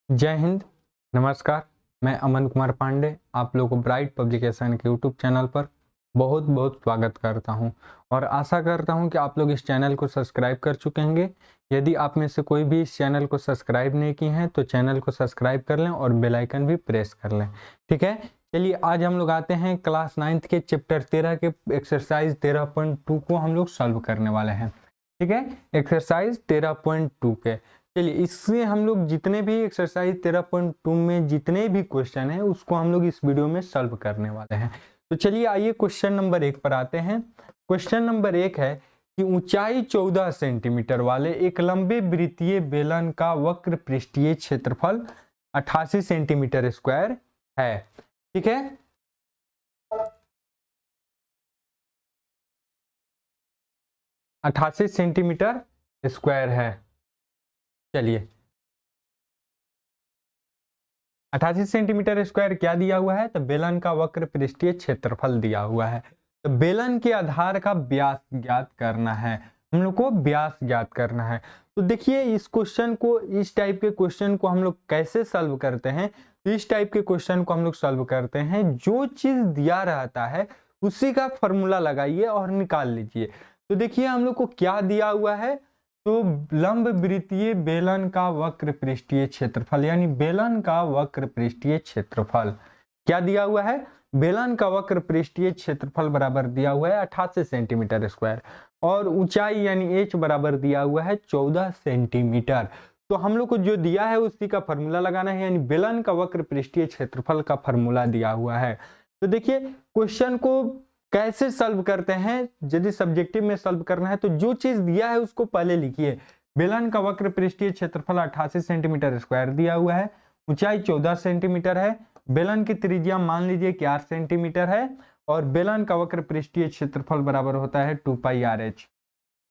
जय हिंद, नमस्कार। मैं अमन कुमार पांडे आप लोगों को ब्राइट पब्लिकेशन के यूट्यूब चैनल पर बहुत बहुत स्वागत करता हूं और आशा करता हूं कि आप लोग इस चैनल को सब्सक्राइब कर चुके होंगे। यदि आप में से कोई भी इस चैनल को सब्सक्राइब नहीं किए हैं तो चैनल को सब्सक्राइब कर लें और बेल आइकन भी प्रेस कर लें। ठीक है, चलिए आज हम लोग आते हैं क्लास 9th के चैप्टर 13 के एक्सरसाइज 13.2 को हम लोग सॉल्व करने वाले हैं। ठीक है, एक्सरसाइज 13.2 के चलिए इससे हम लोग जितने भी एक्सरसाइज 13.2 में जितने भी क्वेश्चन हैं उसको हम लोग इस वीडियो में सॉल्व करने वाले हैं। तो चलिए आइए क्वेश्चन नंबर 1 पर आते हैं। क्वेश्चन नंबर 1 है कि ऊंचाई 14 सेंटीमीटर वाले एक लंबे वृत्तीय बेलन का वक्र पृष्ठीय क्षेत्रफल 88 सेंटीमीटर स्क्वायर है। ठीक है, 88 सेंटीमीटर स्क्वायर है। चलिए 88 सेंटीमीटर स्क्वायर क्या दिया हुआ है? तो बेलन का वक्र पृष्ठीय क्षेत्रफल दिया हुआ है। तो बेलन के आधार का व्यास ज्ञात करना है, हम लोग को व्यास ज्ञात करना है। तो देखिए इस क्वेश्चन को, इस टाइप के क्वेश्चन को हम लोग कैसे सॉल्व करते हैं? तो इस टाइप के क्वेश्चन को हम लोग सॉल्व करते हैं, जो चीज दिया रहता है उसी का फॉर्मूला लगाइए और निकाल लीजिए। तो देखिए हम लोग को क्या दिया हुआ है? तो लंब वृत्तीय बेलन का वक्र पृष्ठीय क्षेत्रफल, यानी बेलन का वक्र पृष्ठीय क्षेत्रफल क्या दिया हुआ है? बेलन का वक्र पृष्ठीय क्षेत्रफल बराबर दिया हुआ है 88 सेंटीमीटर स्क्वायर और ऊंचाई यानी h बराबर दिया हुआ है 14 सेंटीमीटर। तो हम लोग को जो दिया है उसी का फॉर्मूला लगाना है, यानी बेलन का वक्र पृष्ठीय क्षेत्रफल का फॉर्मूला दिया हुआ है। तो देखिए क्वेश्चन को कैसे सॉल्व करते हैं? यदि सब्जेक्टिव में सॉल्व करना है तो जो चीज दिया है उसको पहले लिखिए। बेलन का वक्र पृष्ठीय क्षेत्रफल 88 सेंटीमीटर स्क्वायर दिया हुआ है, ऊंचाई 14 सेंटीमीटर है, बेलन की त्रिज्या मान लीजिए कि 8 सेंटीमीटर है और बेलन का वक्र पृष्ठीय क्षेत्रफल बराबर होता है 2 pi R H.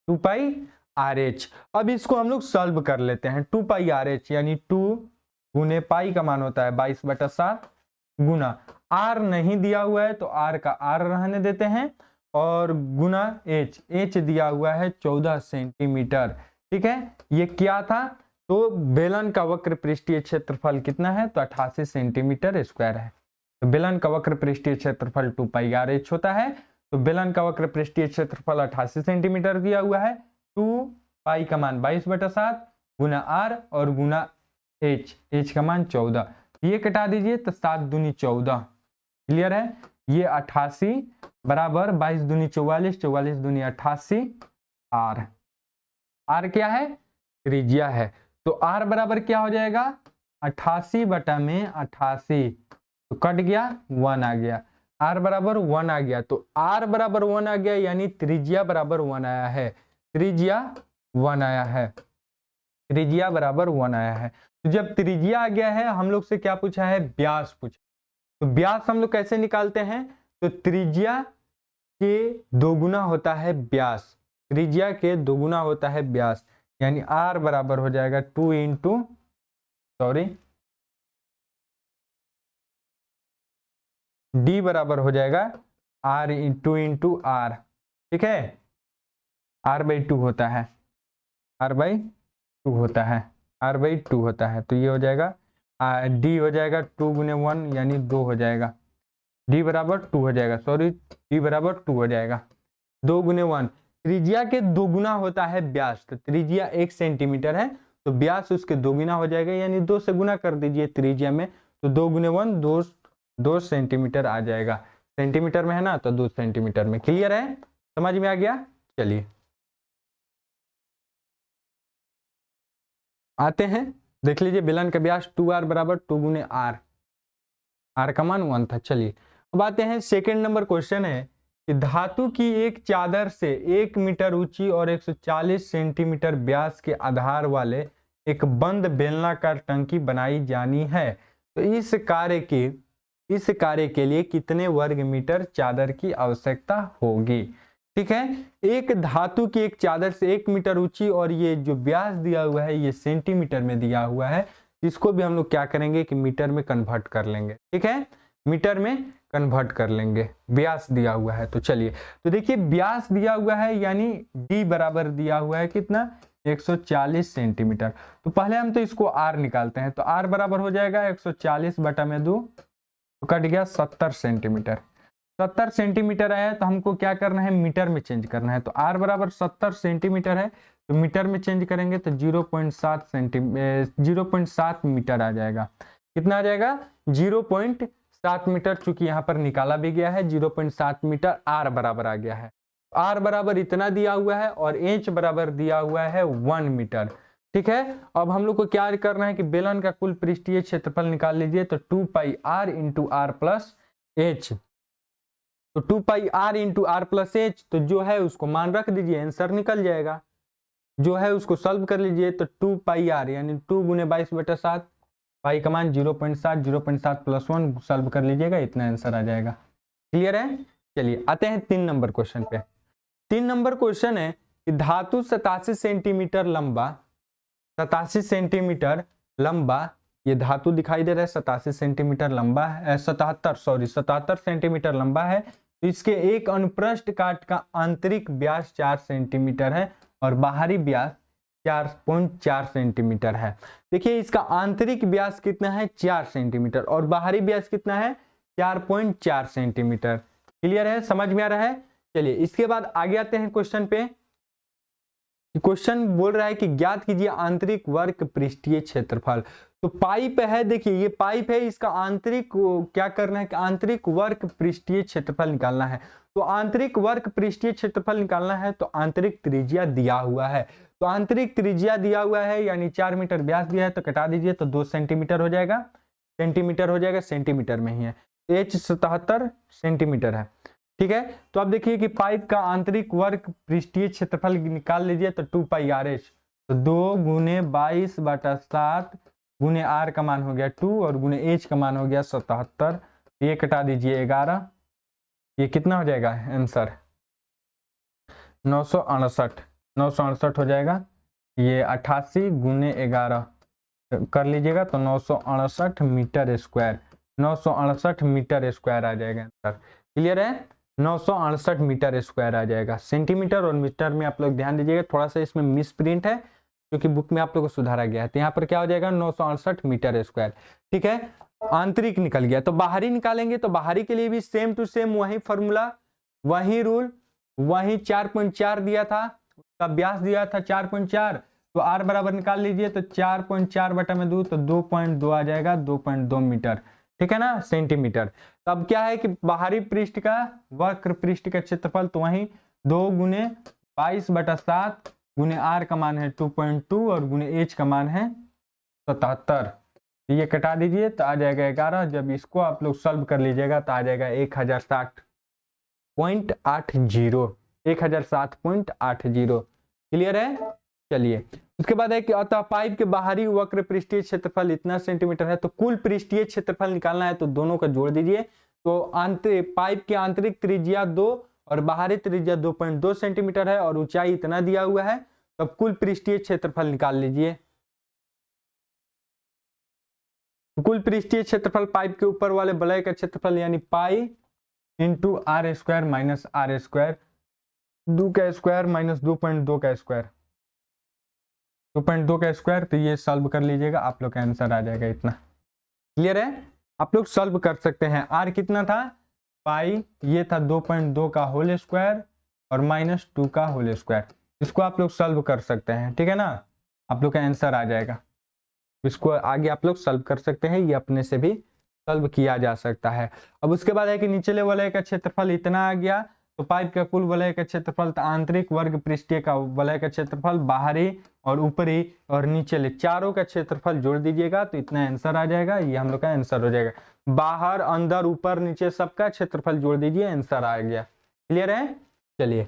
2 pi R H. अब इसको हम लोग सॉल्व कर लेते हैं। 2 पाई आर एच यानी 2 गुने पाई का मान होता है 22/7 गुना आर नहीं दिया हुआ है तो आर का आर रहने देते हैं और गुना एच, एच दिया हुआ है 14 सेंटीमीटर। ठीक है, ये क्या था? तो बेलन का वक्र पृष्ठीय क्षेत्रफल कितना है? तो 88 सेंटीमीटर स्क्वायर है। तो बेलन का वक्र पृष्ठीय क्षेत्रफल 2 पाई आर एच होता है। तो बेलन का वक्र पृष्ठीय क्षेत्रफल 88 सेंटीमीटर दिया हुआ है, 2 पाई का मान 22/7 गुना आर और गुना एच, एच का मान 14। ये कटा दीजिए तो 7 दूनी 14। क्लियर है? ये 88 बराबर 22 दूनी 44, 44 दूनी 88 आर। आर क्या है? त्रिज्या है। तो आर बराबर क्या हो जाएगा? 88 बटा में 88, तो कट गया 1 आ गया। आर बराबर 1 आ गया, तो आर बराबर 1 आ गया यानी त्रिज्या बराबर 1 आया है। त्रिज्या 1 आया है, त्रिज्या बराबर 1 आया है। तो जब त्रिज्या आ गया है, हम लोग से क्या पूछा है? व्यास पूछा। तो व्यास हम लोग कैसे निकालते हैं? तो त्रिज्या के दोगुना होता है व्यास, त्रिज्या के दोगुना होता है व्यास, यानी आर बराबर हो जाएगा 2 इंटू डी बराबर हो जाएगा आर इंटू आर। ठीक है, r/2 होता है, r/2 होता है, r/2 होता है। तो ये हो जाएगा डी हो जाएगा 2 गुने 1 यानी 2 हो जाएगा, डी बराबर 2 हो जाएगा, सॉरी डी बराबर 2 हो जाएगा। 2 गुने 1, त्रिज्या के दोगुना होता है व्यास। तो त्रिज्या 1 सेंटीमीटर है तो व्यास उसके दोगुना हो जाएगा, यानी 2 से गुना कर दीजिए त्रिज्या में, तो 2 गुने 1 2 सेंटीमीटर आ जाएगा। सेंटीमीटर में है ना, तो 2 सेंटीमीटर में। क्लियर है? समझ में आ गया? चलिए आते हैं, देख लीजिए बेलन का व्यास 2r बराबर 2 गुने आर, आर का मान 1 था। चलिए अब आते हैं सेकंड नंबर क्वेश्चन है कि धातु की एक चादर से 1 मीटर ऊंची और 140 सेंटीमीटर व्यास के आधार वाले एक बंद बेलनाकार टंकी बनाई जानी है। तो इस कार्य के लिए कितने वर्ग मीटर चादर की आवश्यकता होगी? ठीक है, एक धातु की एक चादर से 1 मीटर ऊंची और ये जो व्यास दिया हुआ है ये सेंटीमीटर में दिया हुआ है, इसको भी हम लोग क्या करेंगे कि मीटर में कन्वर्ट कर लेंगे। ठीक है, मीटर में कन्वर्ट कर लेंगे, व्यास दिया हुआ है। तो चलिए, तो देखिए व्यास दिया हुआ है यानी डी बराबर दिया हुआ है कितना? 140 सेंटीमीटर। तो पहले हम तो इसको r निकालते हैं, तो r बराबर हो जाएगा 140 बटा में 2, तो कट गया 70 सेंटीमीटर। 70 सेंटीमीटर है तो हमको क्या करना है, मीटर में चेंज करना है। तो r बराबर 70 सेंटीमीटर है, तो मीटर में चेंज करेंगे तो 0.7 मीटर आ जाएगा। कितना आ जाएगा, 0.7 मीटर। चूंकि यहाँ पर निकाला भी गया है 0.7 मीटर, r बराबर आ गया है। r बराबर इतना दिया हुआ है और h बराबर दिया हुआ है 1 मीटर। ठीक है, अब हम लोग को क्या करना है कि बेलन का कुल पृष्ठीय क्षेत्रफल निकाल लीजिए। तो 2 pi r into are plus H, तो 2 pi r into are plus H, तो जो है उसको मान रख दीजिए, आंसर निकल जाएगा। जो है उसको सॉल्व कर लीजिए, तो 2 पाई r यानी 2 गुने 22/7, पाई का मान 0.7, 0.7 प्लस 1 सॉल्व कर लीजिएगा, इतना आंसर आ जाएगा। क्लियर है। चलिए आते हैं 3 नंबर क्वेश्चन पे। 3 नंबर क्वेश्चन है कि धातु 87 सेंटीमीटर लंबा, 87 सेंटीमीटर लंबा, ये धातु दिखाई दे रहा है 87 सेंटीमीटर लंबा है, 77 सेंटीमीटर लंबा है। तो इसके एक अनुप्रस्थ काट का आंतरिक व्यास 4 सेंटीमीटर है और बाहरी व्यास 4.4 सेंटीमीटर है। देखिए इसका आंतरिक व्यास कितना है, 4 सेंटीमीटर, और बाहरी व्यास कितना है, 4.4 सेंटीमीटर। क्लियर है, समझ में आ रहा है। चलिए इसके बाद आगे आते हैं क्वेश्चन पे। क्वेश्चन बोल रहा है कि ज्ञात कीजिए आंतरिक वर्ग पृष्ठीय क्षेत्रफल। तो पाइप है, देखिए ये पाइप है, इसका आंतरिक क्या करना है कि आंतरिक वर्ग पृष्ठीय क्षेत्रफल निकालना है। तो आंतरिक वर्ग पृष्ठीय क्षेत्रफल निकालना है तो आंतरिक त्रिज्या दिया हुआ है। तो आंतरिक त्रिज्या दिया हुआ है यानी 4 मीटर व्यास दिया है, तो कटा दीजिए तो 2 सेंटीमीटर हो जाएगा, सेंटीमीटर हो जाएगा, सेंटीमीटर में ही है। h 77 सेंटीमीटर है। ठीक है, तो अब देखिए कि पाइप का आंतरिक वर्ग पृष्ठीय क्षेत्रफल निकाल लीजिए। तो 2 पाई आर एच, तो 2 गुने 22/7 गुने r का मान हो गया 2 और गुने h का मान हो गया 77। ये कटा दीजिए 11, ये कितना हो जाएगा आंसर, 968 हो जाएगा। ये 88 गुने 11 कर लीजिएगा तो 968 मीटर स्क्वायर, 968 मीटर स्क्वायर आ जाएगा आंसर। क्लियर है, 968 मीटर स्क्वायर आ जाएगा। सेंटीमीटर और मीटर में आप लोग ध्यान दीजिएगा, थोड़ा सा इसमें मिस प्रिंट है क्योंकि बुक में आप लोग को सुधारा गया है। तो यहाँ पर क्या हो जाएगा, 968 मीटर स्क्वायर। ठीक है, आंतरिक निकल गया। तो बाहरी निकालेंगे, तो बाहरी के लिए भी सेम टू सेम वही फॉर्मूला, वही रूल, वही 4.4 दिया था, उसका व्यास दिया था 4.4, तो r बराबर निकाल लीजिए। तो 4.4 बटा में 2, तो 2.2 आ जाएगा, 2.2 मीटर। ठीक है ना, सेंटीमीटर। तो अब क्या है कि बाहरी पृष्ठ का वक्र पृष्ठ का क्षेत्रफल, तो वही 2 गुने 22/7 गुने r का मान है 2.2 और गुने h का मान है 77। ये कटा दीजिए तो आ जाएगा 11। जब इसको आप लोग सॉल्व कर लीजिएगा तो आ जाएगा 1060.80, 1060.80। क्लियर है। चलिए उसके बाद है कि अतः पाइप के बाहरी वक्र पृष्ठीय क्षेत्रफल इतना सेंटीमीटर है। तो कुल पृष्ठीय क्षेत्रफल निकालना है तो दोनों को जोड़ दीजिए। तो पाइप की आंतरिक त्रिज्या 2 और बाहरी त्रिज्या 2.2 सेंटीमीटर है और ऊंचाई इतना दिया हुआ है। तो अब कुल पृष्ठीय क्षेत्रफल निकाल लीजिए। कुल पृष्ठीय क्षेत्रफल पाइप के ऊपर वाले वलय का क्षेत्रफल यानी pi into r square minus r square, 2 का स्क्वायर माइनस 2.2 का स्क्वायर, 2.2 का स्क्वायर। तो ये सॉल्व कर लीजिएगा, आप लोग का आंसर आ जाएगा इतना। क्लियर है, आप लोग सॉल्व कर सकते हैं। आर कितना था, पाई, ये था 2.2 का होल स्क्वायर और माइनस 2 का होल स्क्वायर। इसको आप लोग सॉल्व कर सकते हैं। ठीक है ना, आप लोग का आंसर आ जाएगा। इसको आगे आप लोग सॉल्व कर सकते हैं, ये अपने से भी सॉल्व किया जा सकता है। अब उसके बाद है कि निचले वलय का क्षेत्रफल इतना आ गया। तो पाइप का कुल वलय का क्षेत्रफल, तो आंतरिक वर्ग पृष्ठीय का वलय का क्षेत्रफल, बाहरी और ऊपरी और नीचे चारों का क्षेत्रफल जोड़ दीजिएगा तो इतना आंसर आ जाएगा। ये हम लोग का आंसर हो जाएगा। बाहर, अंदर, ऊपर, नीचे सबका क्षेत्रफल जोड़ दीजिए, आंसर आ गया। क्लियर है। चलिए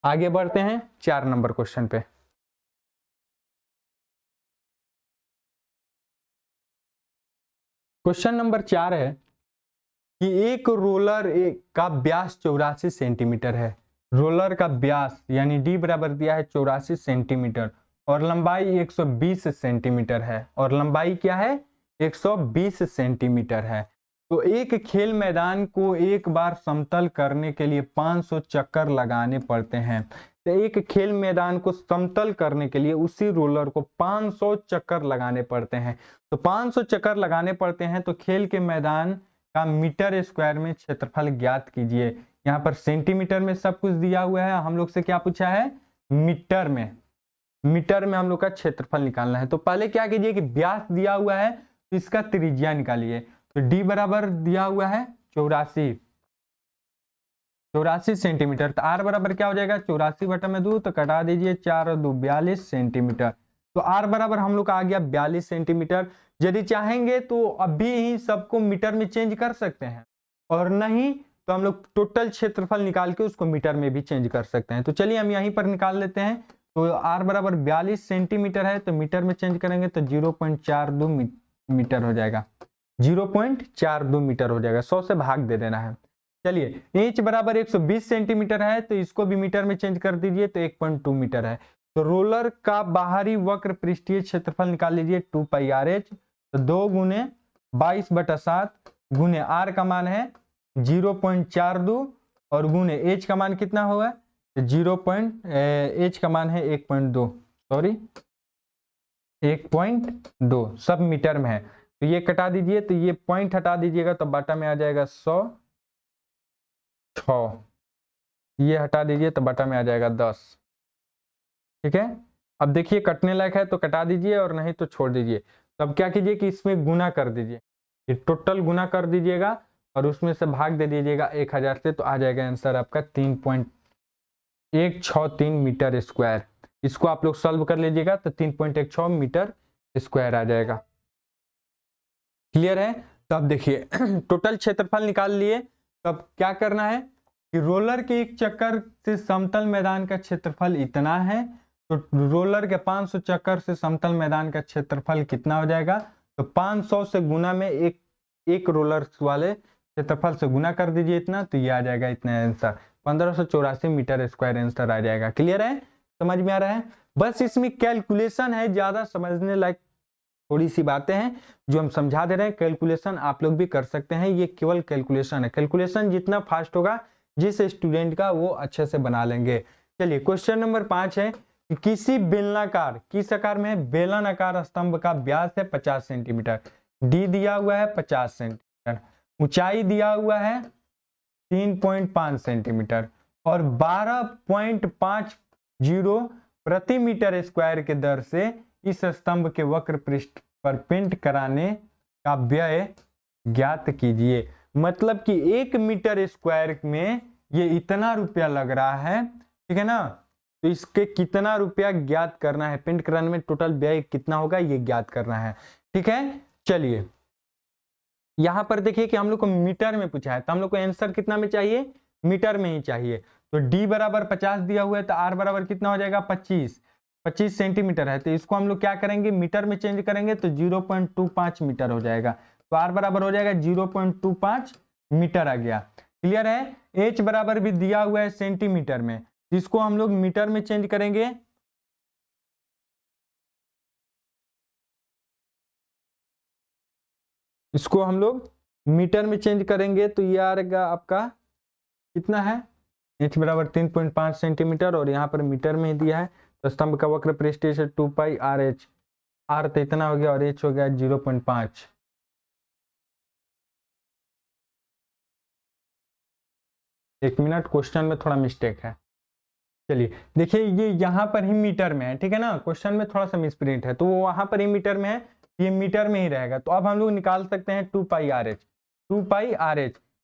आगे बढ़ते हैं 4 नंबर क्वेश्चन पे। क्वेश्चन नंबर 4 है कि एक रोलर का व्यास 84 सेंटीमीटर है। रोलर का व्यास यानी डी बराबर दिया है 84 सेंटीमीटर और लंबाई 120 सेंटीमीटर है। और लंबाई क्या है, 120 सेंटीमीटर है। तो एक खेल मैदान को एक बार समतल करने के लिए 500 चक्कर लगाने पड़ते हैं। तो एक खेल मैदान को समतल करने के लिए उसी रोलर को 500 चक्कर लगाने पड़ते हैं। तो 500 चक्कर लगाने पड़ते हैं, तो खेल के मैदान का मीटर स्क्वायर में क्षेत्रफल ज्ञात कीजिए। यहाँ पर सेंटीमीटर में सब कुछ दिया हुआ है, हम लोग से क्या पूछा है, मीटर में। मीटर में हम लोग का क्षेत्रफल निकालना है। तो पहले क्या कीजिए कि व्यास दिया हुआ है तो इसका त्रिज्या निकालिए। तो डी बराबर दिया हुआ है 84 सेंटीमीटर। तो आर बराबर क्या हो जाएगा, 84/2, तो कटा दीजिए 4 और 2 42 सेंटीमीटर। तो आर बराबर हम लोग का आ गया 42 सेंटीमीटर। यदि चाहेंगे तो अभी ही सबको मीटर में चेंज कर सकते हैं, और नहीं तो हम लोग टोटल क्षेत्रफल निकाल के उसको मीटर में भी चेंज कर सकते हैं। तो चलिए हम यहीं पर निकाल लेते हैं। तो आर बराबर 42 सेंटीमीटर है, तो मीटर में चेंज करेंगे तो 0.42 मीटर हो जाएगा। 0.42 मीटर हो जाएगा, 100 से भाग दे देना है। चलिए एच बराबर 120 सेंटीमीटर है, तो इसको भी मीटर में चेंज कर दीजिए तो 1.2 मीटर है। तो रोलर का बाहरी वक्र पृष्ठीय क्षेत्रफल निकाल लीजिए 2 पाई आर एच। तो 2 गुने 22/7 गुने आर का मान है 0.42 और गुने एच का मान कितना होगा, एच का मान है 1.2, सॉरी 1.2, सब मीटर में है। तो ये कटा दीजिए, तो ये पॉइंट हटा दीजिएगा तो बटा में आ जाएगा 106। ये हटा दीजिए तो बटा में आ जाएगा 10। ठीक है, अब देखिए कटने लायक है तो कटा दीजिए और नहीं तो छोड़ दीजिए। तो अब क्या कीजिए कि इसमें गुना कर दीजिए, ये टोटल गुना कर दीजिएगा और उसमें से भाग दे दीजिएगा 1000 से, तो आ जाएगा आंसर आपका 3.163 मीटर स्क्वायर। इसको आप लोग सॉल्व कर लीजिएगा तो 3.16 मीटर स्क्वायर आ जाएगा। क्लियर है। तो अब देखिए टोटल क्षेत्रफल निकाल लिए। तब क्या करना है कि रोलर के एक चक्कर से समतल मैदान का क्षेत्रफल इतना है, तो रोलर के 500 चक्कर से समतल मैदान का क्षेत्रफल कितना हो जाएगा, तो 500 से गुना में एक रोलर वाले क्षेत्रफल से गुना कर दीजिए इतना, तो ये आ जाएगा इतना आंसर 1584 मीटर स्क्वायर आंसर आ जाएगा। क्लियर है, समझ में आ रहा है। बस इसमें कैलकुलेशन है, ज्यादा समझने लायक थोड़ी सी बातें हैं जो हम समझा दे रहे हैं। कैलकुलेशन आप लोग भी कर सकते हैं, ये केवल कैलकुलेशन है। कैलकुलेशन जितना फास्ट होगा जिस स्टूडेंट का, वो अच्छे से बना लेंगे। चलिए क्वेश्चन नंबर 5 है कि किसी बेलनाकार, किस आकार में है, बेलनाकार स्तंभ का व्यास है 50 सेंटीमीटर, डी दिया हुआ है 50 सेंटीमीटर, ऊंचाई दिया हुआ है 3.5 सेंटीमीटर और 12.50 प्रति मीटर स्क्वायर के दर से इस स्तंभ के वक्र पृष्ठ पर पेंट कराने का व्यय ज्ञात कीजिए। मतलब कि 1 मीटर स्क्वायर में ये इतना रुपया लग रहा है, ठीक है ना, तो इसके कितना रुपया ज्ञात करना है, पेंट कराने में टोटल व्यय कितना होगा ये ज्ञात करना है। ठीक है, चलिए यहां पर देखिए कि हम लोग को मीटर में पूछा है, तो हम लोग को आंसर कितना में चाहिए, मीटर में ही चाहिए। तो डी बराबर 50 दिया हुआ है, तो आर बराबर कितना हो जाएगा 25 सेंटीमीटर है, तो इसको हम लोग क्या करेंगे, मीटर में चेंज करेंगे तो 0.25 मीटर हो जाएगा। तो आर बराबर हो जाएगा 0.25 मीटर आ गया। क्लियर है। एच बराबर भी दिया हुआ है सेंटीमीटर में, इसको हम लोग मीटर में चेंज करेंगे, इसको हम लोग मीटर में चेंज करेंगे तो ये आएगा आपका कितना है, एच बराबर 3.5 सेंटीमीटर और यहाँ पर मीटर में ही दिया है। तो स्तंभ का वक्र पृष्ठीय से 2 पाई आर एच, आर तो इतना हो गया और एच हो गया 0.5। एक मिनट, क्वेश्चन में थोड़ा मिस्टेक है। चलिए देखिए ये यहाँ पर ही मीटर में है, ठीक है ना, क्वेश्चन में थोड़ा सा मिसप्रिंट है, तो वो वहां पर ही मीटर में है, ये मीटर में ही रहेगा। तो अब हम लोग निकाल सकते हैं 2 पाई आर एच,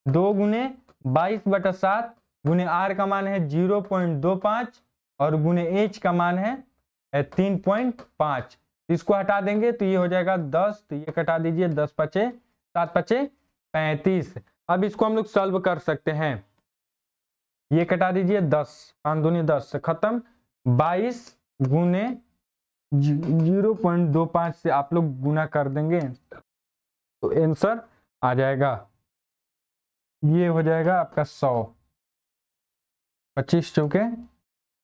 2 गुने 22/7 गुने आर का मान है 0.25 और गुने एच का मान है 3.5। इसको हटा देंगे तो ये हो जाएगा 10, तो ये कटा दीजिए 10 पचे 7 पचे 35। अब इसको हम लोग सॉल्व कर सकते हैं, ये कटा दीजिए 10, 5 दूनी 10 से खत्म, 22 गुने 0.25 से आप लोग गुना कर देंगे तो आंसर आ जाएगा, ये हो जाएगा आपका 100, 25 चौके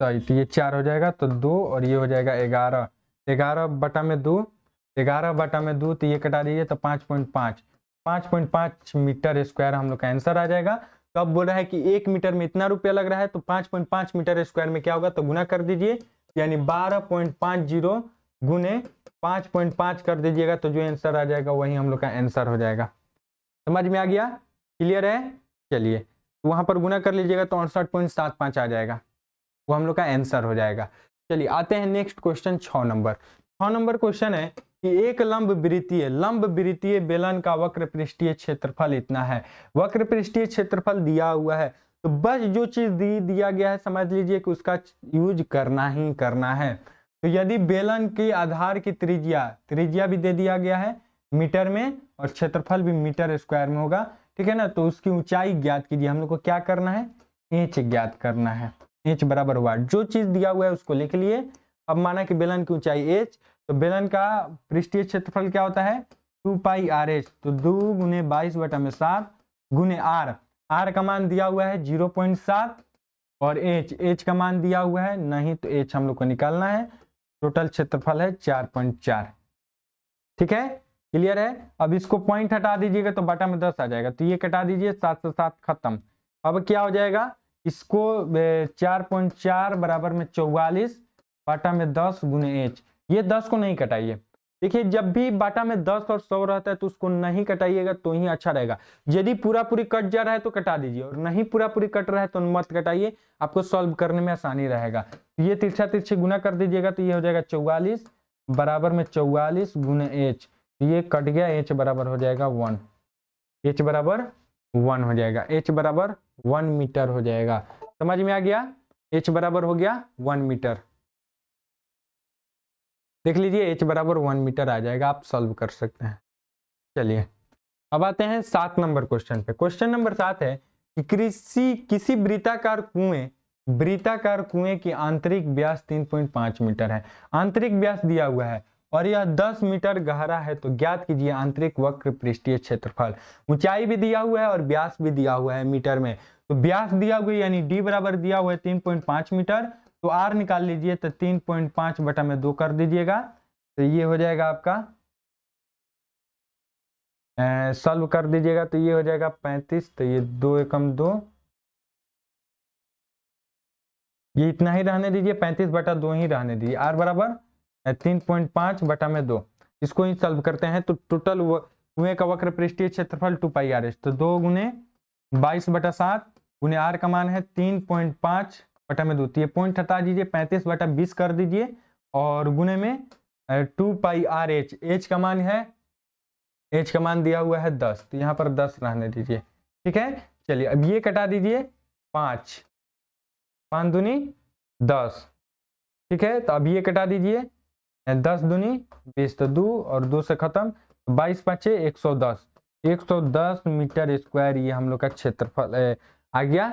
सही, तो ये 4 हो जाएगा तो 2 और ये हो जाएगा 11, 11/2 तो ये कटा दीजिए तो 5.5 मीटर स्क्वायर हम लोग का आंसर आ जाएगा। तो अब बोल रहा है कि 1 मीटर में इतना रुपया लग रहा है, तो 5.5 मीटर स्क्वायर में क्या होगा, तो गुना कर दीजिए, यानी 12.50 गुने 5.5 कर दीजिएगा, तो जो आंसर आ जाएगा वही हम लोग का आंसर हो जाएगा। समझ में आ गया, क्लियर है। चलिए वहां पर गुना कर लीजिएगा तो 68.75 आ जाएगा, वो हम लोग का आंसर हो जाएगा। चलिए आते हैं next question 6 number. 6 number question है कि एक लंब वृत्तीय बेलन का वक्र पृष्ठीय क्षेत्रफल इतना है। वक्र पृष्ठीय क्षेत्रफल दिया हुआ है, तो बस जो चीज दिया गया है समझ लीजिए कि उसका यूज करना ही करना है। तो यदि बेलन के आधार की त्रिज्या भी दे दिया गया है मीटर में और क्षेत्रफल भी मीटर स्क्वायर में होगा, ठीक है ना, तो उसकी ऊंचाई ज्ञात कीजिए। हम लोग को क्या करना है, इंच ज्ञात करना है। इंच बराबर हुआ, जो चीज दिया हुआ है उसको लिख लिए। अब माना कि बेलन की ऊंचाई एच, तो बेलन का पृष्ठीय क्षेत्रफल क्या होता है 2 पाई आर एच, तो 2 गुने 22/7 गुने आर का मान दिया हुआ है 0.7 और एच का मान दिया हुआ है नहीं, तो एच हम लोग को निकालना है। टोटल क्षेत्रफल है 4.4। ठीक है, क्लियर है। अब इसको पॉइंट हटा दीजिएगा तो बटा में 10 आ जाएगा, तो ये कटा दीजिए, 7 से 7 खत्म। अब क्या हो जाएगा, इसको 4.4 बराबर में 44 बाटा में 10 गुने एच। ये 10 को नहीं कटाइए, देखिए जब भी बाटा में 10 और 100 रहता है तो उसको नहीं कटाइएगा तो ही अच्छा रहेगा। यदि पूरा पूरी कट जा रहा है तो कटा दीजिए, और नहीं पूरा पूरी कट रहा है तो मत कटाइए, आपको सॉल्व करने में आसानी रहेगा। ये तिरछा तिरछे गुना कर दीजिएगा तो ये हो जाएगा 44 बराबर में 44 गुने एच, ये कट गया, एच बराबर हो जाएगा 1, एच बराबर 1 हो जाएगा, एच बराबर 1 मीटर हो जाएगा। समझ में आ गया, एच बराबर हो गया 1 मीटर। देख लीजिए एच बराबर 1 मीटर आ जाएगा, आप सॉल्व कर सकते हैं। चलिए अब आते हैं 7 नंबर क्वेश्चन पे। क्वेश्चन नंबर 7 है कि किसी वृत्ताकार कुएं की आंतरिक व्यास 3.5 मीटर है। आंतरिक व्यास दिया हुआ है और यह 10 मीटर गहरा है, तो ज्ञात कीजिए आंतरिक वक्र पृष्ठीय क्षेत्रफल। ऊंचाई भी दिया हुआ है और व्यास भी दिया हुआ है मीटर में, तो व्यास दिया हुआ है यानी डी बराबर दिया हुआ है 3.5 मीटर, तो आर निकाल लीजिए, तो 3.5 बटा में 2 कर दीजिएगा, तो ये हो जाएगा आपका, सॉल्व कर दीजिएगा तो ये हो जाएगा 35, तो ये 2 एकम 2, ये इतना ही रहने दीजिए, 35 बटा 2 ही रहने दीजिए। आर बराबर 3.5 बटा में 2, इसको ही सॉल्व करते हैं तो टोटल कुएं का वक्र पृष्ठीय क्षेत्रफल 2 पाई आर एच, तो 2 गुने 22/7 गुने आर का मान है 3.5 बटा में 2, तो ये पॉइंट हटा दीजिए, 35 बटा 20 कर दीजिए और गुने में 2 पाई आर एच, एच का मान है, एच का मान दिया हुआ है 10, तो यहाँ पर 10 रहने दीजिए। ठीक है, चलिए अब ये कटा दीजिए, 5 दूनी 10, ठीक है, तो अब ये कटा दीजिए, 10 दूनी 20, तो 2 और 2 से खत्म, 22 5 110 मीटर स्क्वायर ये हम लोग का क्षेत्रफल आ गया।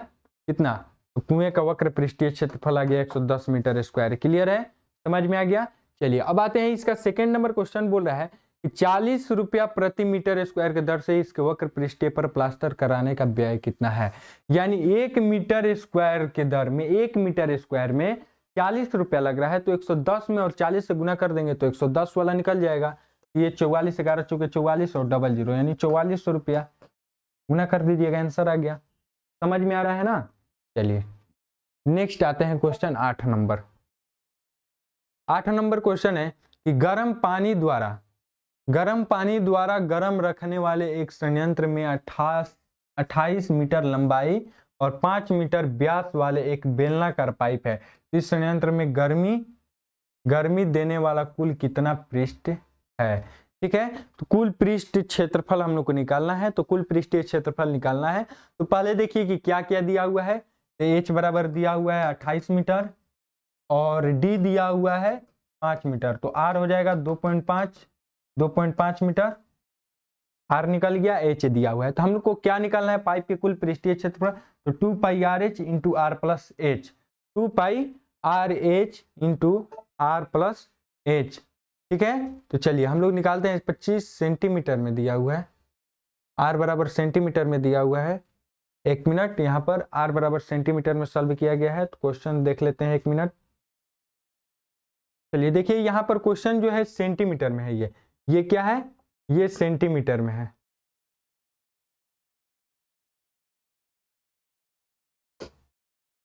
कितना, तो कुएं का वक्र पृष्ठीय क्षेत्रफल आ गया 110 मीटर स्क्वायर। क्लियर है, समझ में आ गया। चलिए अब आते हैं इसका सेकेंड नंबर क्वेश्चन, बोल रहा है कि 40 रुपया प्रति मीटर स्क्वायर के दर से इसके वक्र पृष्ठीय पर प्लास्टर कराने का व्यय कितना है। यानी 1 मीटर स्क्वायर के दर में, 1 मीटर स्क्वायर में 40 रुपया लग रहा है, तो 110 में और 40 से गुना कर देंगे तो 110 वाला निकल जाएगा। ये 44 11 चौके 44 और 00 यानी 4400 रुपया, गुना कर दीजिएगा, आंसर आ गया। समझ में आ रहा है ना। चलिए नेक्स्ट आते हैं क्वेश्चन 8 नंबर। 8 नंबर क्वेश्चन है कि गर्म पानी द्वारा गर्म रखने वाले एक संयंत्र में 28 मीटर लंबाई और 5 मीटर व्यास वाले एक बेलनाकार पाइप है। इस संयंत्र में गर्मी देने वाला कुल कितना पृष्ठ है। ठीक है, तो कुल पृष्ठ क्षेत्रफल हम लोग को निकालना है, तो कुल पृष्ठीय क्षेत्रफल निकालना है। तो पहले देखिए कि क्या क्या दिया हुआ है। एच बराबर दिया हुआ है 28 मीटर और डी दिया हुआ है 5 मीटर, तो आर हो जाएगा 2.5 मीटर, आर निकल गया, एच दिया हुआ है। तो हम लोग को क्या निकालना है, पाइप के कुल पृष्ठीय क्षेत्रफल, तो 2 pi R H into are plus H, 2 pi R H into are plus H. ठीक है, तो चलिए हम लोग निकालते हैं। 25 सेंटीमीटर में दिया हुआ है, आर बराबर सेंटीमीटर में दिया हुआ है। 1 मिनट, यहाँ पर आर बराबर सेंटीमीटर में सॉल्व किया गया है, तो क्वेश्चन देख लेते हैं 1 मिनट। चलिए देखिए यहाँ पर क्वेश्चन जो है सेंटीमीटर में है, ये क्या है, ये सेंटीमीटर में है।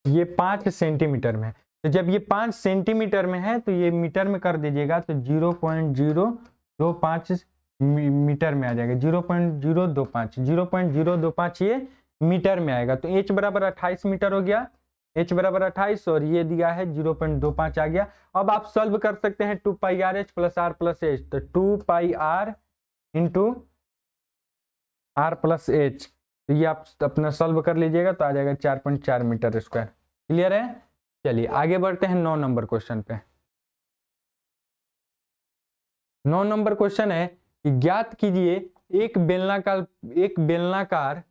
ये 5 सेंटीमीटर में है। तो जब ये 5 सेंटीमीटर में है तो ये मीटर में कर दीजिएगा तो 0.025 मीटर में आ जाएगा। 0.025 ये मीटर में आएगा। तो h बराबर 28 मीटर हो गया। h बराबर 28 और ये दिया है 0.25 आ गया। अब आप सॉल्व कर सकते हैं 2 pi R H plus R plus H. तो 2 pi R into are plus H, तो ये आप अपना सॉल्व कर लीजिएगा तो आ जाएगा 4.4 मीटर स्क्वायर। क्लियर है? चलिए आगे बढ़ते हैं 9 नंबर क्वेश्चन पे। 9 नंबर क्वेश्चन है कि ज्ञात कीजिए एक बेलनाकार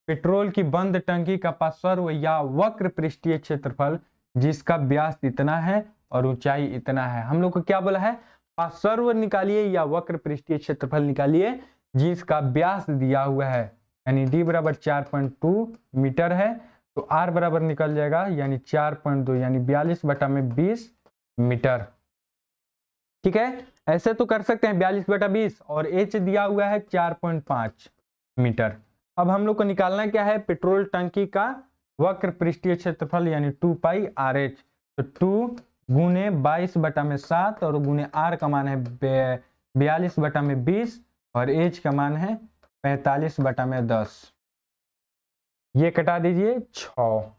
पेट्रोल की बंद टंकी का पार्श्व या वक्र पृष्ठीय क्षेत्रफल जिसका व्यास इतना है और ऊंचाई इतना है। हम लोग को क्या बोला है? पार्श्व निकालिए या वक्र पृष्ठीय क्षेत्रफल निकालिए जिसका व्यास दिया हुआ है, यानी d बराबर 4.2 मीटर है तो r बराबर निकल जाएगा यानी 4.2 यानी 42/20 मीटर। ठीक है, ऐसे तो कर सकते हैं 42/20 और h दिया हुआ है 4.5 मीटर। अब हम लोग को निकालना क्या है? पेट्रोल टंकी का वक्र पृष्ठीय क्षेत्रफल यानी 2 पाई आर एच। तो 2 गुने 22/7 और गुने r का मान है 42/20 और h का मान है 45/10। ये कटा दीजिए 6,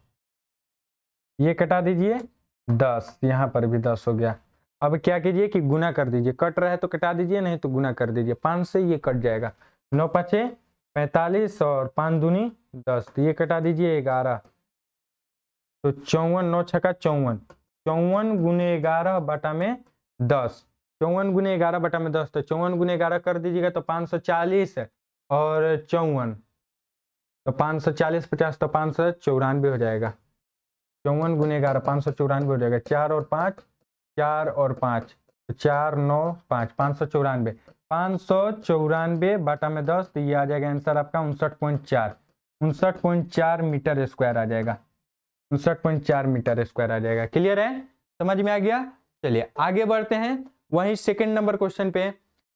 ये कटा दीजिए 10, यहाँ पर भी 10 हो गया। अब क्या कीजिए कि गुना कर दीजिए, कट रहा है तो कटा दीजिए, नहीं तो गुना कर दीजिए। 5 से ये कट जाएगा, 9 5 45 और 5 दूनी 10, तो ये कटा दीजिए 11, तो 54, 9 छक्का 54, 54 गुने 11 बटा में 10, 54 गुने 11 बटा में 10, तो 54 गुने 11 कर दीजिएगा तो 540 और 54, तो 540 50 तो 594 हो जाएगा। 54 गुने 11 594 हो जाएगा। 4 और 5 4 और 5 4 9 5 594, 594 बटा में 10, तो ये आ जाएगा आंसर आपका 59.4 मीटर स्क्वायर आ जाएगा। 59.4 मीटर स्क्वायर आ जाएगा। क्लियर है? समझ में आ गया? चलिए आगे बढ़ते हैं वही सेकंड नंबर क्वेश्चन पे।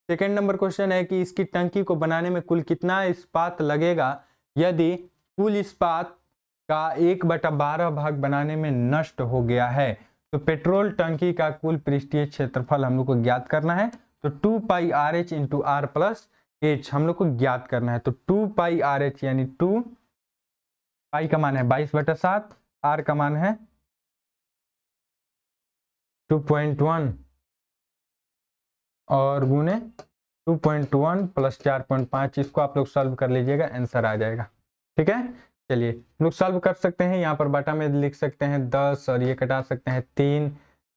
सेकंड नंबर क्वेश्चन है कि इसकी टंकी को बनाने में कुल कितना इस्पात लगेगा यदि कुल इस्पात का 1/12 भाग बनाने में नष्ट हो गया है। तो पेट्रोल टंकी का कुल पृष्ठीय क्षेत्रफल हम लोग को ज्ञात करना है। तो 2 pi R H into are plus H हम लोग को ज्ञात करना है। तो 2 पाई आर एच यानी 2 पाई का मान है 22/7, आर का मान है 2.1 और गुने 2.1 प्लस 4.5, इसको आप लोग सॉल्व कर लीजिएगा, आंसर आ जाएगा। ठीक है, चलिए लोग सॉल्व कर सकते हैं। यहाँ पर बटा में लिख सकते हैं 10 और ये कटा सकते हैं 3।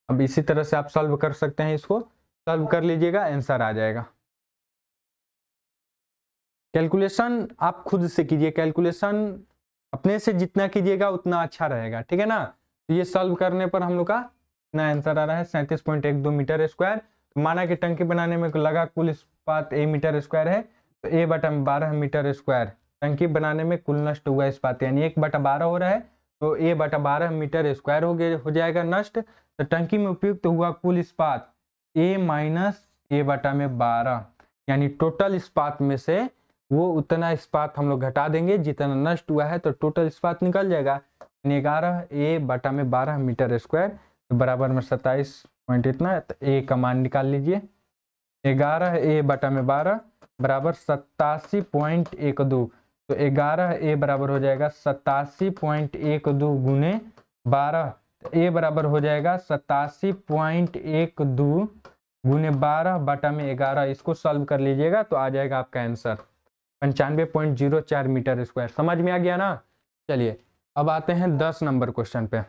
अब इसी तरह से आप सॉल्व कर सकते हैं, इसको सॉल्व कर लीजिएगा, आंसर आ जाएगा। कैलकुलेशन आप खुद से कीजिए, कैलकुलेशन अपने से जितना कीजिएगा उतना अच्छा रहेगा। ठीक है ना? तो ये सॉल्व करने पर हम लोग का इतना आंसर आ रहा है 37.12 मीटर स्क्वायर। तो माना कि टंकी बनाने में लगा कुल इस्पात a मीटर स्क्वायर है, तो a/12 मीटर स्क्वायर टंकी बनाने में कुल नष्ट हुआ इस्पात, यानी 1/12 हो रहा है तो a/12 मीटर स्क्वायर हो जाएगा नष्ट। तो टंकी में उपयुक्त हुआ कुल इस्पात a माइनस a/12, यानी टोटल इस्पात में से वो उतना इस्पात हम लोग घटा देंगे जितना नष्ट हुआ है, तो टोटल इस्पात निकल जाएगा 11a/12 मीटर स्क्वायर, तो बराबर में 27 पॉइंट इतना। तो a का मान निकाल लीजिए, 11a/12 बराबर 87.12, तो 11a बराबर हो जाएगा 87.12 गुने 12, तो a बराबर हो जाएगा 87.12 गुने 12 बटा में 11। इसको सॉल्व कर लीजिएगा तो आ जाएगा आपका आंसर 95.04 मीटर स्क्वायर। समझ में आ गया ना? चलिए अब आते हैं 10 नंबर क्वेश्चन पे।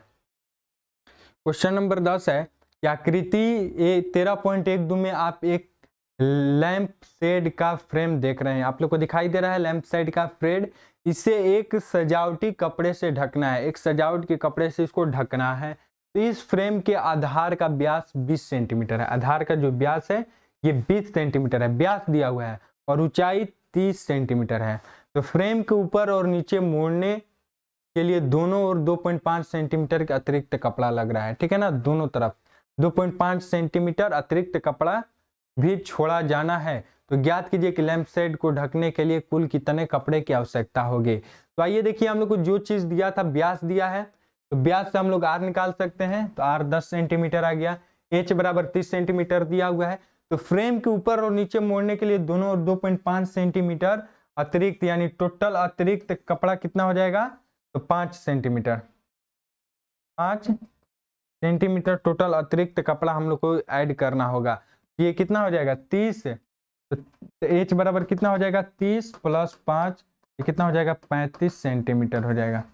क्वेश्चन नंबर 10 है कि आकृति 13.12 में आप एक लैंप शेड का फ्रेम देख रहे हैं। आप लोग को दिखाई दे रहा है लैंप शेड का फ्रेम। इसे एक सजावटी कपड़े से ढकना है, एक सजावट के कपड़े से इसको ढकना है। तो इस फ्रेम के आधार का व्यास 20 सेंटीमीटर है। आधार का जो व्यास है ये 20 सेंटीमीटर है, व्यास दिया हुआ है, और ऊंचाई 30 सेंटीमीटर है। तो फ्रेम के ऊपर और नीचे मोड़ने के लिए दोनों ओर 2.5 सेंटीमीटर के अतिरिक्त कपड़ा लग रहा है। ठीक है ना? दोनों तरफ 2.5 सेंटीमीटर अतिरिक्त कपड़ा भी छोड़ा जाना है। तो ज्ञात कीजिए कि लैंप शेड को ढकने के लिए कुल कितने कपड़े की आवश्यकता होगी। तो आइए देखिए, हम लोग को जो चीज दिया था व्यास दिया है, तो व्यास से हम लोग आर निकाल सकते हैं, तो आर 10 सेंटीमीटर आ गया। एच बराबर 30 सेंटीमीटर दिया हुआ है, तो फ्रेम के ऊपर और नीचे मोड़ने के लिए दोनों 2.5 सेंटीमीटर अतिरिक्त, यानी टोटल अतिरिक्त कपड़ा कितना हो जाएगा, तो 5 सेंटीमीटर, 5 सेंटीमीटर टोटल अतिरिक्त कपड़ा हम लोग को ऐड करना होगा। ये कितना हो जाएगा 30, तो एच बराबर कितना हो जाएगा 30 प्लस 5, ये कितना हो जाएगा 35 सेंटीमीटर हो जाएगा,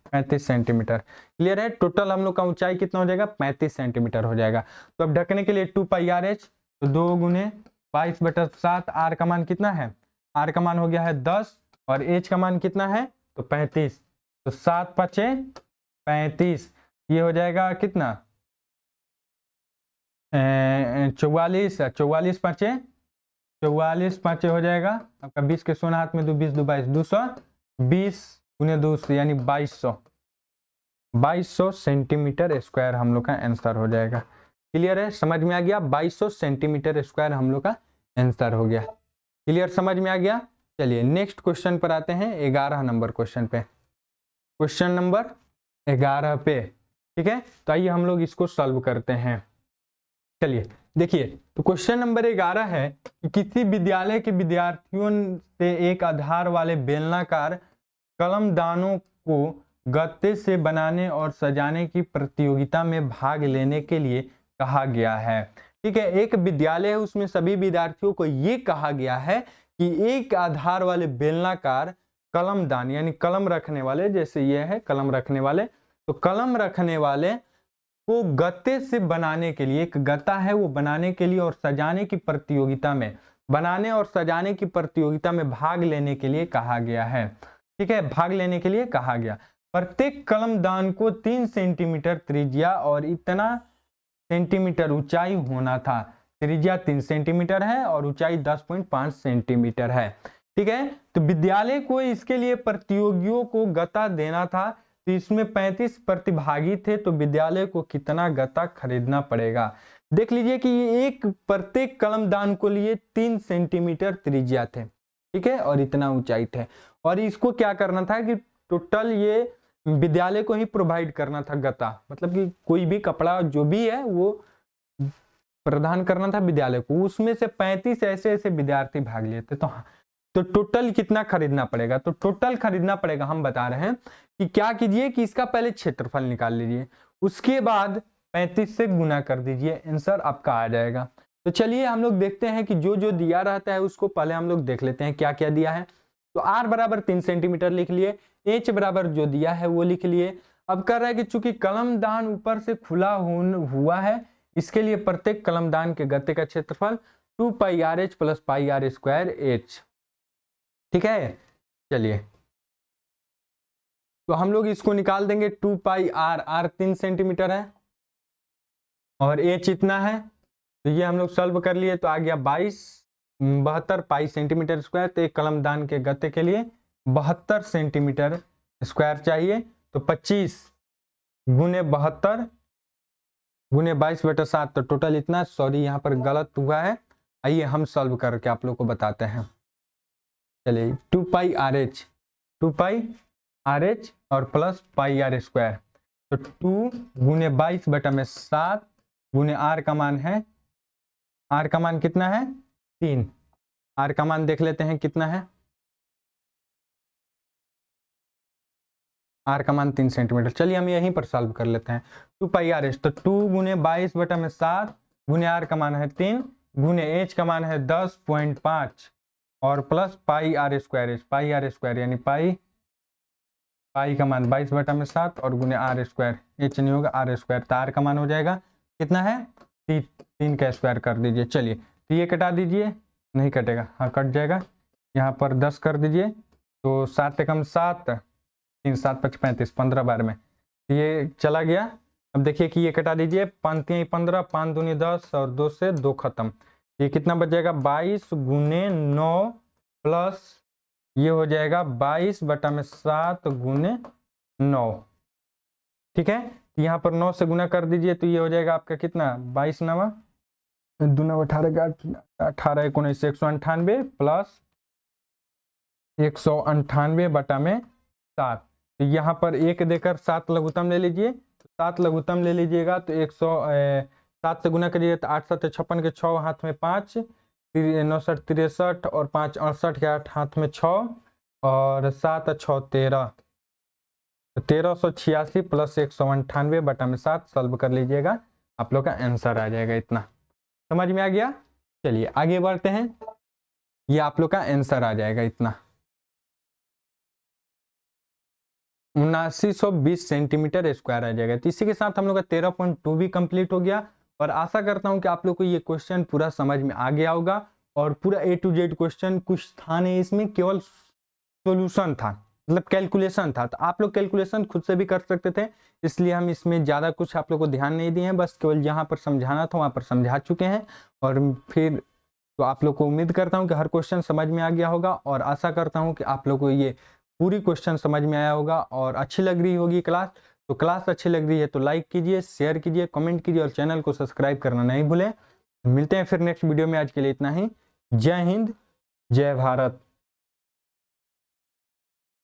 35 सेंटीमीटर। क्लियर है, टोटल हम लोग का ऊंचाई कितना हो जाएगा 35 सेंटीमीटर हो जाएगा। तो अब ढकने के लिए 2 पाई आर एच, तो 2 गुने 22/7, आर का मान कितना है, आर का मान हो गया है 10 और एच का मान कितना है, तो 35, तो 7 5 35, ये हो जाएगा कितना 44, 44 5 44 5 हो जाएगा आपका 20 के सोना हाथ में 2 20 2 22, 220 गुने 2 यानी 2200 सेंटीमीटर स्क्वायर हम लोग का आंसर हो जाएगा। क्लियर है, समझ में आ गया, 2200 सेंटीमीटर स्क्वायर हम लोग का आंसर हो गया। क्लियर, समझ में आ गया। चलिए नेक्स्ट क्वेश्चन पर आते हैं, 11 नंबर क्वेश्चन पे, क्वेश्चन नंबर 11 पे। ठीक है, तो आइए हम लोग इसको सॉल्व करते हैं। चलिए देखिए, तो क्वेश्चन नंबर 11 है कि किसी विद्यालय के विद्यार्थियों से एक आधार वाले बेलनाकार कलमदानों को गत्ते से बनाने और सजाने की प्रतियोगिता में भाग लेने के लिए कहा गया है। ठीक है, एक विद्यालय है, उसमें सभी विद्यार्थियों को ये कहा गया है कि एक आधार वाले बेलनाकार कलमदान, यानी कलम रखने वाले, जैसे ये है कलम रखने वाले, तो कलम रखने वाले को गत्ते से बनाने के लिए, एक गत्ता है वो बनाने के लिए और सजाने की प्रतियोगिता में, बनाने और सजाने की प्रतियोगिता में भाग लेने के लिए कहा गया है। ठीक है, भाग लेने के लिए कहा गया। प्रत्येक कलमदान को 3 सेंटीमीटर त्रिज्या और इतना सेंटीमीटर ऊंचाई होना था। त्रिज्या 3 सेंटीमीटर है और ऊंचाई 10.5 सेंटीमीटर है। ठीक है, तो विद्यालय को इसके लिए प्रतियोगियों को गत्ता देना था, तो इसमें 35 प्रतिभागी थे, तो विद्यालय को कितना गत्ता खरीदना पड़ेगा। देख लीजिए कि एक प्रत्येक कलमदान को लिए 3 सेंटीमीटर त्रिज्या थे, ठीक है, और इतना ऊंचाई थे, और इसको क्या करना था कि टोटल ये विद्यालय को ही प्रोवाइड करना था गत्ता, मतलब कि कोई भी कपड़ा जो भी है वो प्रदान करना था विद्यालय को। उसमें से 35 ऐसे ऐसे विद्यार्थी भाग लिए थे, तो टोटल कितना खरीदना पड़ेगा, तो टोटल खरीदना पड़ेगा, हम बता रहे हैं कि क्या कीजिए कि इसका पहले क्षेत्रफल निकाल लीजिए, उसके बाद 35 से गुना कर दीजिए, आंसर आपका आ जाएगा। तो चलिए हम लोग देखते हैं कि जो जो दिया रहता है उसको पहले हम लोग देख लेते हैं क्या क्या दिया है। तो आर बराबर 3 सेंटीमीटर लिख लिए, एच बराबर जो दिया है वो लिख लिए। अब कर रहा है कि चूंकि कलमदान ऊपर से खुला हुआ है, इसके लिए प्रत्येक कलमदान के गत्ते का क्षेत्रफल 2 pi R H plus pi R square H. ठीक है, चलिए तो हम लोग इसको निकाल देंगे, 2 पाई आर 3 सेंटीमीटर है और एच इतना है, तो ये हम लोग सॉल्व कर लिए, तो आ गया 72 पाई सेंटीमीटर स्क्वायर। तो एक कलमदान के गत्ते के लिए 72 सेंटीमीटर स्क्वायर चाहिए, तो 25 गुने 72 गुने 22/7, तो टोटल इतना, सॉरी यहाँ पर गलत हुआ है, आइए हम सॉल्व करके आप लोग को बताते हैं। चलिए 2 पाई आर एच और प्लस पाई आर स्क्वायर, तो 2 गुने 22/7 गुने आर का मान है, आर का मान कितना है 3, आर का मान देख लेते हैं कितना है, आर का मान 3 सेंटीमीटर। चलिए हम यहीं पर सॉल्व कर लेते हैं। 2 पाई आर एच, तो 2 गुने 22/7 गुने आर का मान है 3 गुने एच का मान है 10.5 और प्लस पाई आर स्क्वायर यानी पाई का मान 22/7 और गुने आर स्क्वायर, एच नहीं होगा आर स्क्वायर, तो आर का मान हो जाएगा कितना है 3 का स्क्वायर कर दीजिए। चलिए तो ये कटा दीजिए, नहीं कटेगा, हाँ कट जाएगा, यहाँ पर 10 कर दीजिए, तो 7 एकम 7, 3 7 5 35, 15 बार में ये चला गया। अब देखिए कि ये कटा दीजिए, 5 3 15, 5 दूनी 10 और 2 से 2 खत्म, ये कितना बच जाएगा 22 गुने 9 प्लस ये हो जाएगा 22/7 गुने 9। ठीक है, यहाँ पर 9 से गुना कर दीजिए, तो ये हो जाएगा आपका कितना 22 9 2 9 18 18 19 198 प्लस 198/7, तो यहाँ पर 1 देकर 7 लघुत्तम ले लीजिए, 7 लघुत्तम ले लीजिएगा तो 7 से गुना करिए तो 8 7 56 के 6 हाथ में 5, 9 7 63 और 5 68 के 8 हाथ में 6 और 7 6 13, 1386 प्लस 198 बटा में 7 सॉल्व कर लीजिएगा, आप लोग का आंसर आ जाएगा। इतना समझ में आ गया। चलिए आगे बढ़ते हैं, ये आप लोग का आंसर आ जाएगा इतना 7920 सेंटीमीटर स्क्वायर आ जाएगा। तो इसी के साथ हम लोग का 13.2 भी कंप्लीट हो गया और आशा करता हूं कि आप लोग को ये क्वेश्चन पूरा समझ में आ गया होगा और पूरा A to Z क्वेश्चन कुछ था नहीं, इसमें केवल सॉल्यूशन था, मतलब कैलकुलेशन था। तो आप लोग कैलकुलेशन खुद से भी कर सकते थे, इसलिए हम इसमें ज़्यादा कुछ आप लोग को ध्यान नहीं दिए हैं, बस केवल जहाँ पर समझाना था वहाँ पर समझा चुके हैं। और फिर तो आप लोग को उम्मीद करता हूँ कि हर क्वेश्चन समझ में आ गया होगा और आशा करता हूँ कि आप लोग को ये पूरी क्वेश्चन समझ में आया होगा और अच्छी लग रही होगी क्लास। तो क्लास अच्छी लग रही है तो लाइक कीजिए, शेयर कीजिए, कमेंट कीजिए और चैनल को सब्सक्राइब करना नहीं भूलें। मिलते हैं फिर नेक्स्ट वीडियो में, आज के लिए इतना ही। जय हिंद, जय भारत।